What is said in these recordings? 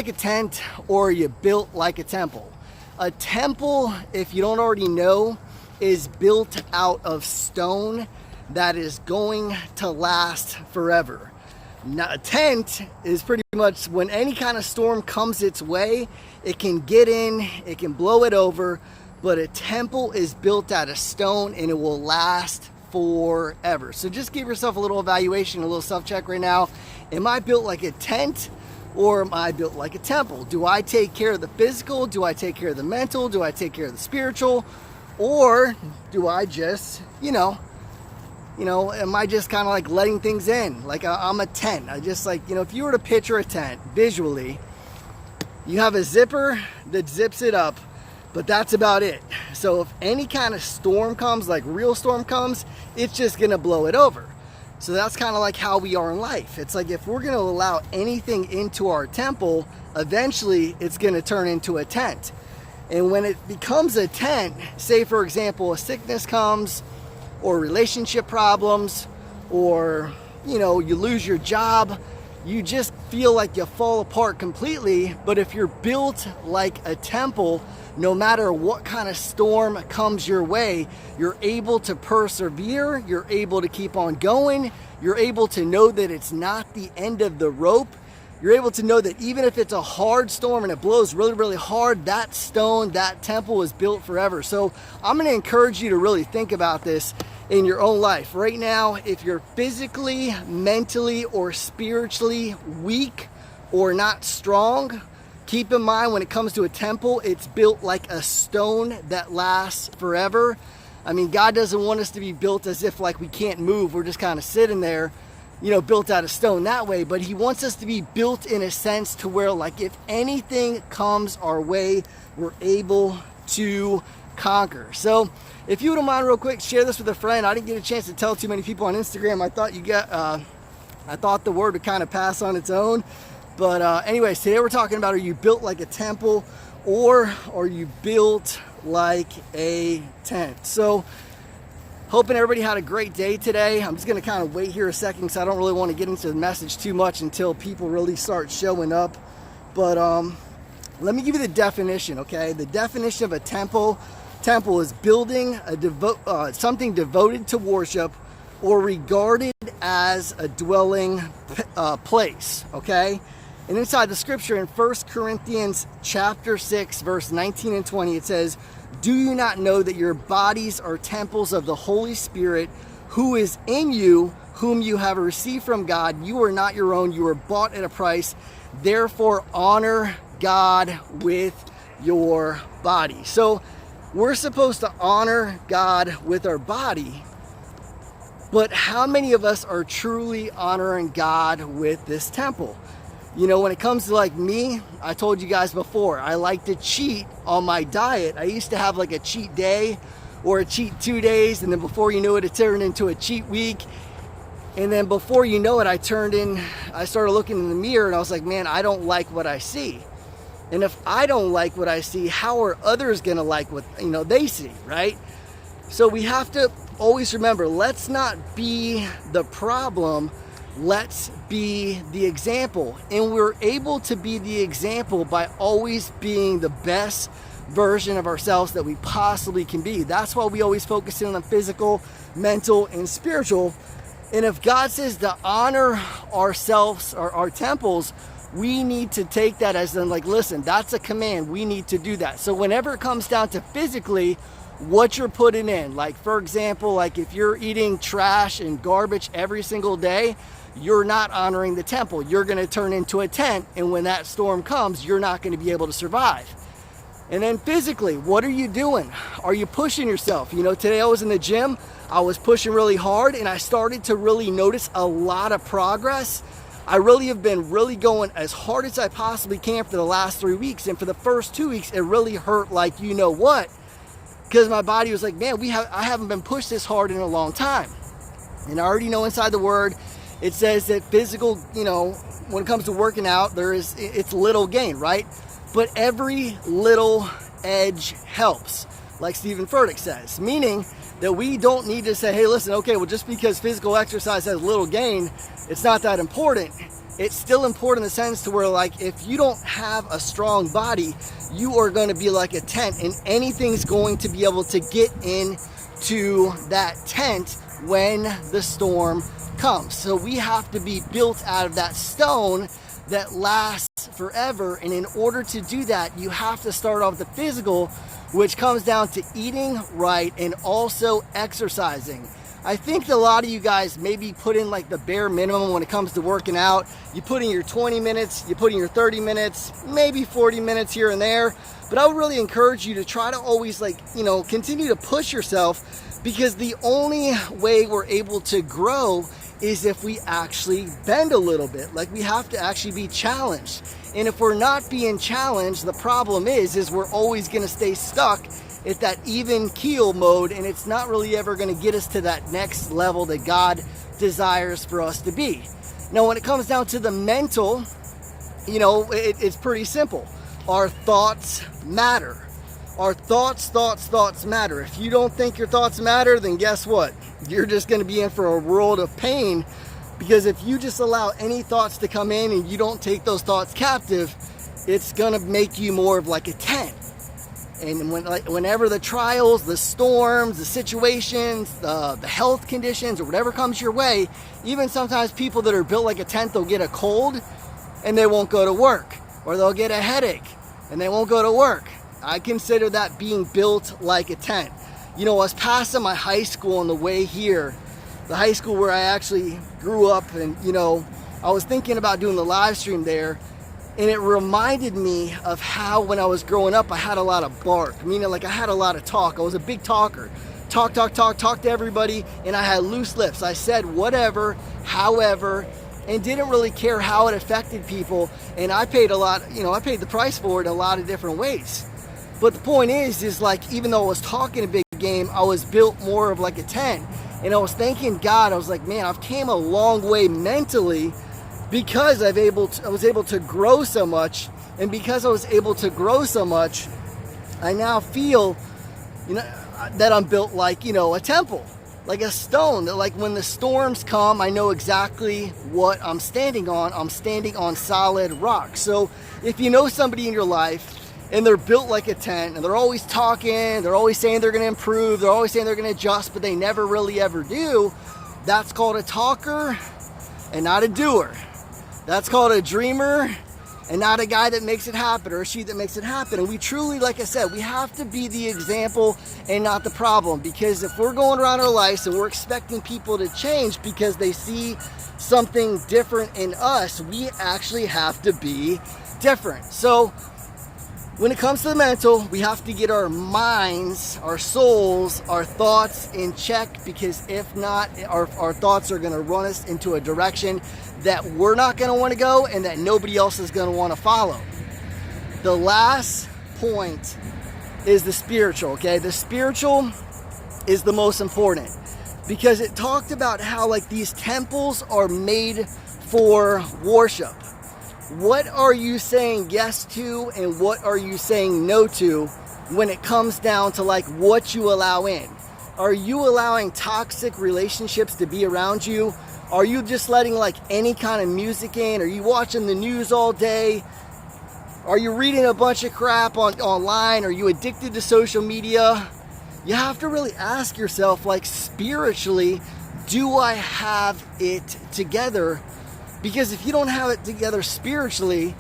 like a tent or are you built like a temple? A temple, if you don't already know, is built out of stone that is going to last forever. Now, a tent is pretty much when any kind of storm comes its way, it can get in, it can blow it over, but a temple is built out of stone and it will last forever. So just give yourself a little evaluation, a little self-check right now. Am I built like a tent or am I built like a temple? Do I take care of the physical? Do I take care of the mental? Do I take care of the spiritual? Or do I just, am I just kind of like letting things in? Like I'm a tent. I just like, if you were to picture a tent visually, you have a zipper that zips it up, but that's about it. So if any kind of storm comes, like real storm comes, it's just gonna blow it over. So that's kind of like how we are in life. It's like if we're gonna allow anything into our temple, eventually it's gonna turn into a tent. And when it becomes a tent, say for example, a sickness comes, or relationship problems, or you lose your job, you just feel like you fall apart completely. But if you're built like a temple, no matter what kind of storm comes your way, you're able to persevere, you're able to keep on going, you're able to know that it's not the end of the rope. You're able to know that even if it's a hard storm and it blows really, really hard, that stone, that temple is built forever. So I'm going to encourage you to really think about this in your own life. Right now, if you're physically, mentally, or spiritually weak or not strong, keep in mind when it comes to a temple, it's built like a stone that lasts forever. I mean, God doesn't want us to be built as if like we can't move. We're just kind of sitting there, built out of stone that way, but he wants us to be built in a sense to where like if anything comes our way, we're able to conquer. So if you wouldn't mind real quick, share this with a friend. I didn't get a chance to tell too many people on Instagram. I thought the word would kind of pass on its own. But anyways, today we're talking about, are you built like a temple or are you built like a tent? So hoping everybody had a great day today. I'm just going to kind of wait here a second because I don't really want to get into the message too much until people really start showing up. But let me give you the definition, okay? The definition of a temple is building something devoted to worship or regarded as a dwelling place, okay? And inside the scripture in 1 Corinthians chapter 6, verse 19 and 20, it says, "Do you not know that your bodies are temples of the Holy Spirit who is in you, whom you have received from God? You are not your own. You were bought at a price. Therefore, honor God with your body." So we're supposed to honor God with our body. But how many of us are truly honoring God with this temple? When it comes to like me, I told you guys before, I like to cheat on my diet. I used to have like a cheat day or a cheat 2 days, and then before you know it, it turned into a cheat week. And then before you know it, I started looking in the mirror and I was like, man, I don't like what I see. And if I don't like what I see, how are others gonna like what they see, right? So we have to always remember, let's not be the problem, let's be the example. And we're able to be the example by always being the best version of ourselves that we possibly can be. That's why we always focus in on physical, mental, and spiritual. And if God says to honor ourselves or our temples, we need to take that as in like, listen, that's a command. We need to do that. So whenever it comes down to physically, what you're putting in, like for example, like if you're eating trash and garbage every single day, you're not honoring the temple. You're going to turn into a tent, and when that storm comes, you're not going to be able to survive. And then physically, what are you doing? Are you pushing yourself? Today I was in the gym, I was pushing really hard, and I started to really notice a lot of progress. I really have been really going as hard as I possibly can for the last 3 weeks, and for the first 2 weeks, it really hurt like what? Because my body was like, man, I haven't been pushed this hard in a long time. And I already know inside the word, it says that physical, when it comes to working out, it's little gain, right? But every little edge helps, like Stephen Furtick says, meaning that we don't need to say, hey, listen, okay, well, just because physical exercise has little gain, it's not that important. it's still important in the sense to where, like, if you don't have a strong body, you are going to be like a tent, and anything's going to be able to get into that tent when the storm comes. So we have to be built out of that stone that lasts forever. And in order to do that, you have to start off the physical, which comes down to eating right and also exercising. I think that a lot of you guys maybe put in like the bare minimum when it comes to working out. You put in your 20 minutes, you put in your 30 minutes, maybe 40 minutes here and there. But I would really encourage you to try to always, like, you know, continue to push yourself, because the only way we're able to grow is if we actually bend a little bit. Like, we have to actually be challenged. And if we're not being challenged, the problem is we're always going to stay stuck at that even keel mode, and it's not really ever going to get us to that next level that God desires for us to be. Now, when it comes down to the mental, you know, it's pretty simple. Our thoughts matter. Our thoughts matter. If you don't think your thoughts matter, then guess what? You're just going to be in for a world of pain, because if you just allow any thoughts to come in and you don't take those thoughts captive, it's going to make you more of like a tent. And whenever the trials, the storms, the situations, the health conditions, or whatever comes your way, even sometimes people that are built like a tent, they'll get a cold and they won't go to work, or they'll get a headache and they won't go to work. I consider that being built like a tent. You know, I was passing my high school on the way here, the high school where I actually grew up, and, you know, I was thinking about doing the live stream there. And it reminded me of how when I was growing up, I had a lot of bark, meaning like I had a lot of talk. I was a big talker. Talk to everybody, and I had loose lips. I said whatever, however, and didn't really care how it affected people. And I paid a lot, you know, I paid the price for it in a lot of different ways. But the point is like, even though I was talking a big game, I was built more of like a tent. And I was thanking God. I was like, man, I've came a long way mentally, because I was able to grow so much. And because I was able to grow so much, I now feel, you know, that I'm built like, you know, a temple, like a stone. That, like, when the storms come, I know exactly what I'm standing on. I'm standing on solid rock. So if you know somebody in your life and they're built like a tent, and they're always talking, they're always saying they're going to improve, they're always saying they're going to adjust, but they never really ever do, that's called a talker and not a doer. That's called a dreamer and not a guy that makes it happen, or a she that makes it happen. And we truly, like I said, we have to be the example and not the problem. Because if we're going around our lives and we're expecting people to change because they see something different in us, we actually have to be different. So when it comes to the mental, we have to get our minds, our souls, our thoughts in check, because if not, our thoughts are going to run us into a direction that we're not going to want to go and that nobody else is going to want to follow. The last point is the spiritual, okay? The spiritual is the most important, because it talked about how, like, these temples are made for worship. What are you saying yes to and what are you saying no to when it comes down to, like, what you allow in? Are you allowing toxic relationships to be around you? Are you just letting, like, any kind of music in? Are you watching the news all day? Are you reading a bunch of crap online? Are you addicted to social media? You have to really ask yourself, like, spiritually, do I have it together? Because if you don't have it together spiritually,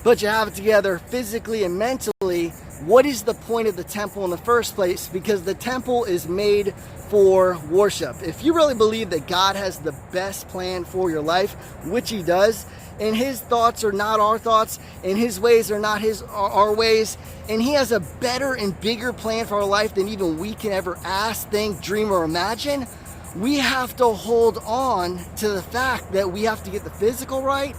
but you have it together physically and mentally, what is the point of the temple in the first place? Because the temple is made for worship. If you really believe that God has the best plan for your life, which He does, and His thoughts are not our thoughts, and His ways are not our ways, and He has a better and bigger plan for our life than even we can ever ask, think, dream, or imagine, we have to hold on to the fact that we have to get the physical right,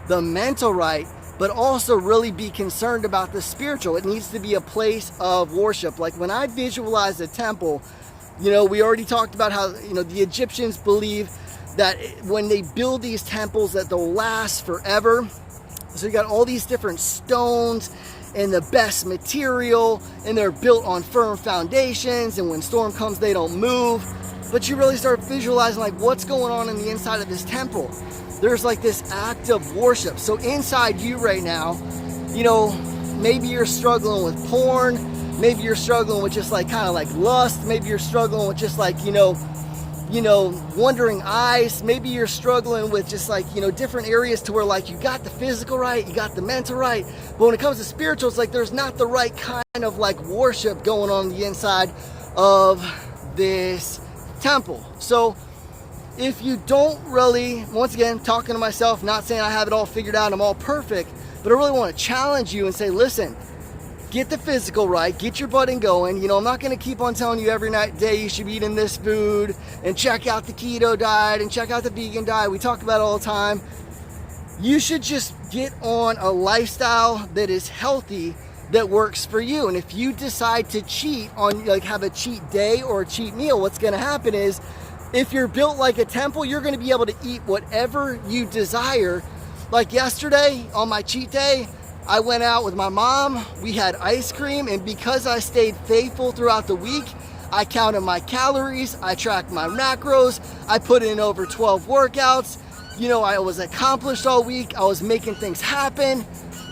the mental right, but also really be concerned about the spiritual. It needs to be a place of worship. Like, when I visualize a temple, you know, we already talked about how, you know, the Egyptians believe that when they build these temples that they'll last forever. So you got all these different stones and the best material, and they're built on firm foundations, and when storm comes they don't move. but you really start visualizing like what's going on in the inside of this temple. There's like this act of worship. So inside you right now, you know, maybe you're struggling with porn, maybe you're struggling with just like kind of like lust, maybe you're struggling with just like, you know, wandering eyes, maybe you're struggling with just like, you know, different areas to where like you got the physical right, you got the mental right, but when it comes to spiritual, it's like there's not the right kind of like worship going on the inside of this temple. So if you don't really, once again, talking to myself, not saying I have it all figured out, I'm all perfect, but I really want to challenge you and say, listen, get the physical right, get your butt in going. You know, I'm not going to keep on telling you every day you should be eating this food and check out the keto diet and check out the vegan diet. We talk about it all the time. You should just get on a lifestyle that is healthy, that works for you. And if you decide to cheat on, like have a cheat day or a cheat meal, what's going to happen is, if you're built like a temple, you're going to be able to eat whatever you desire. Like yesterday on my cheat day, I went out with my mom, we had ice cream, and because I stayed faithful throughout the week, I counted my calories, I tracked my macros, I put in over 12 workouts. You know, I was accomplished all week, I was making things happen.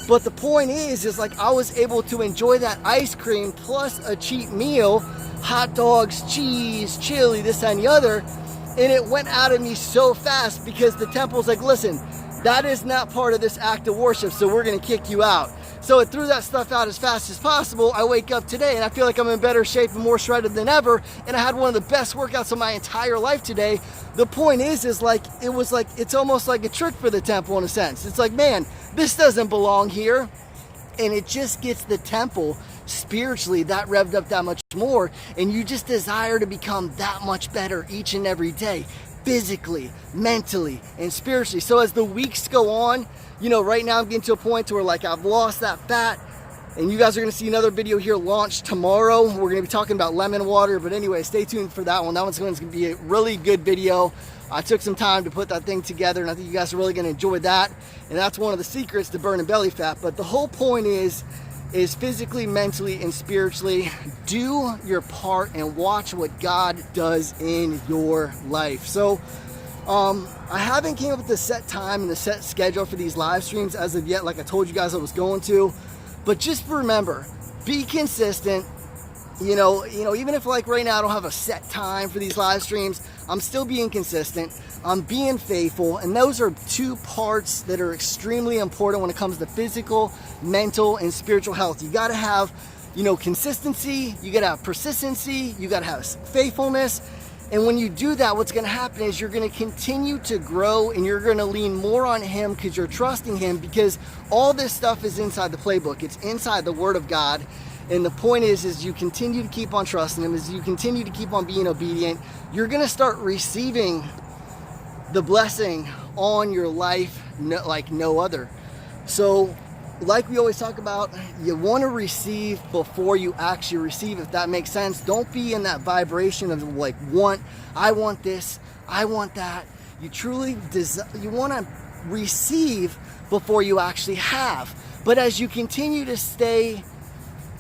But the point is like I was able to enjoy that ice cream plus a cheat meal, hot dogs, cheese, chili, this and the other, and it went out of me so fast because the temple's like, listen, that is not part of this act of worship, so we're going to kick you out. So it threw that stuff out as fast as possible. I wake up today and I feel like I'm in better shape and more shredded than ever, and I had one of the best workouts of my entire life today. The point is like, it was like, it's almost like a trick for the temple in a sense. It's like, man, this doesn't belong here. And it just gets the temple spiritually that revved up that much more, and you just desire to become that much better each and every day, physically, mentally, and spiritually. So as the weeks go on, you know, right now I'm getting to a point where like I've lost that fat, and you guys are going to see another video here launched tomorrow. We're going to be talking about lemon water, but anyway, stay tuned for that one. That one's going to be a really good video. I took some time to put that thing together, and I think you guys are really going to enjoy that. And that's one of the secrets to burning belly fat. But the whole point is physically, mentally, and spiritually, do your part and watch what God does in your life. So I haven't came up with the set time and the set schedule for these live streams as of yet, like I told you guys I was going to. But just remember, be consistent. You know, even if like right now I don't have a set time for these live streams, I'm still being consistent. I'm being faithful. And those are two parts that are extremely important when it comes to physical, mental, and spiritual health. You got to have, you know, consistency. You got to have persistency. You got to have faithfulness. And when you do that, what's going to happen is you're going to continue to grow, and you're going to lean more on Him because you're trusting Him, because all this stuff is inside the playbook. It's inside the Word of God. And the point is you continue to keep on trusting Him, as you continue to keep on being obedient, you're going to start receiving the blessing on your life like no other. So like we always talk about, you want to receive before you actually receive, if that makes sense. Don't be in that vibration of like I want this, I want that. You truly you want to receive before you actually have. But as you continue to stay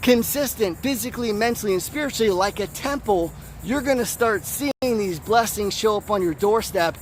consistent physically, mentally, and spiritually like a temple, you're going to start seeing these blessings show up on your doorstep.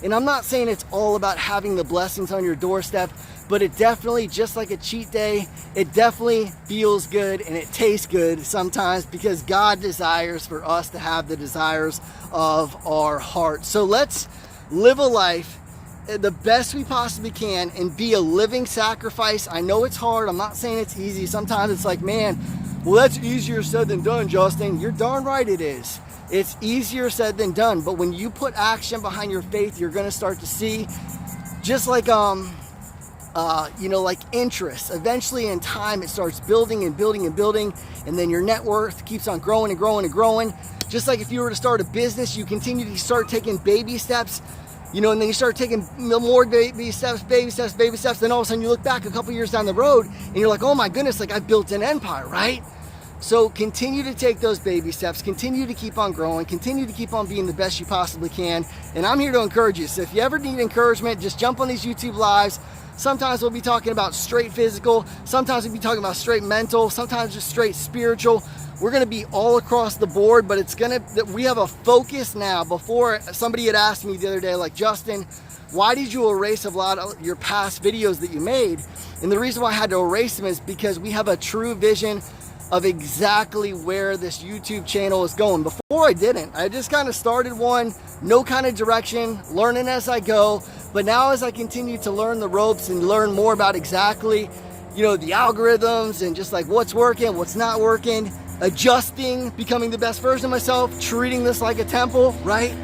And I'm not saying it's all about having the blessings on your doorstep, but it definitely, just like a cheat day, it definitely feels good and it tastes good sometimes, because God desires for us to have the desires of our heart. So let's live a life the best we possibly can and be a living sacrifice. I know it's hard. I'm not saying it's easy. Sometimes it's like, man, well, that's easier said than done, Justin. You're darn right it is. It's easier said than done. But when you put action behind your faith, you're going to start to see, just like like interest. Eventually in time, it starts building and building and building, and then your net worth keeps on growing and growing and growing. Just like if you were to start a business, you continue to start taking baby steps, and then you start taking more baby steps, then all of a sudden you look back a couple years down the road and you're like, oh my goodness, like I built an empire, right? So continue to take those baby steps, continue to keep on growing, continue to keep on being the best you possibly can. And I'm here to encourage you. So if you ever need encouragement, just jump on these YouTube lives, Sometimes we'll be talking about straight physical. Sometimes we'll be talking about straight mental. Sometimes just straight spiritual. We're going to be all across the board, but we have a focus now. Before, somebody had asked me the other day, like, Justin, why did you erase a lot of your past videos that you made? And the reason why I had to erase them is because we have a true vision of exactly where this YouTube channel is going. Before I didn't. I just kind of started one, no kind of direction, learning as I go. But now as I continue to learn the ropes and learn more about exactly, the algorithms and just like what's working, what's not working, adjusting, becoming the best version of myself, treating this like a temple, right?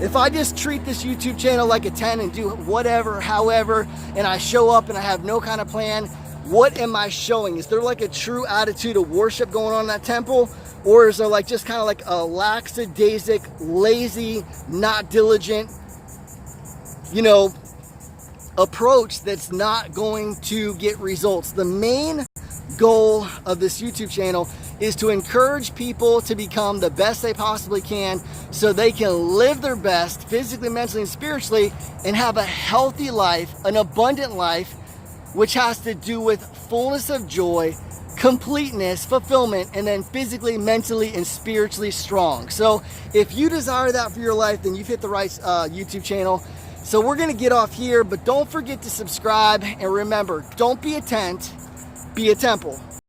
If I just treat this YouTube channel like a 10 and do whatever, however, and I show up and I have no kind of plan, what am I showing? Is there like a true attitude of worship going on in that temple? Or is there like just kind of like a lackadaisic, lazy, not diligent, approach that's not going to get results? The main goal of this YouTube channel is to encourage people to become the best they possibly can so they can live their best physically, mentally, and spiritually and have a healthy life, an abundant life, which has to do with fullness of joy, completeness, fulfillment, and then physically, mentally, and spiritually strong. So if you desire that for your life, then you've hit the right YouTube channel. So we're going to get off here, but don't forget to subscribe. And remember, don't be a tent, be a temple.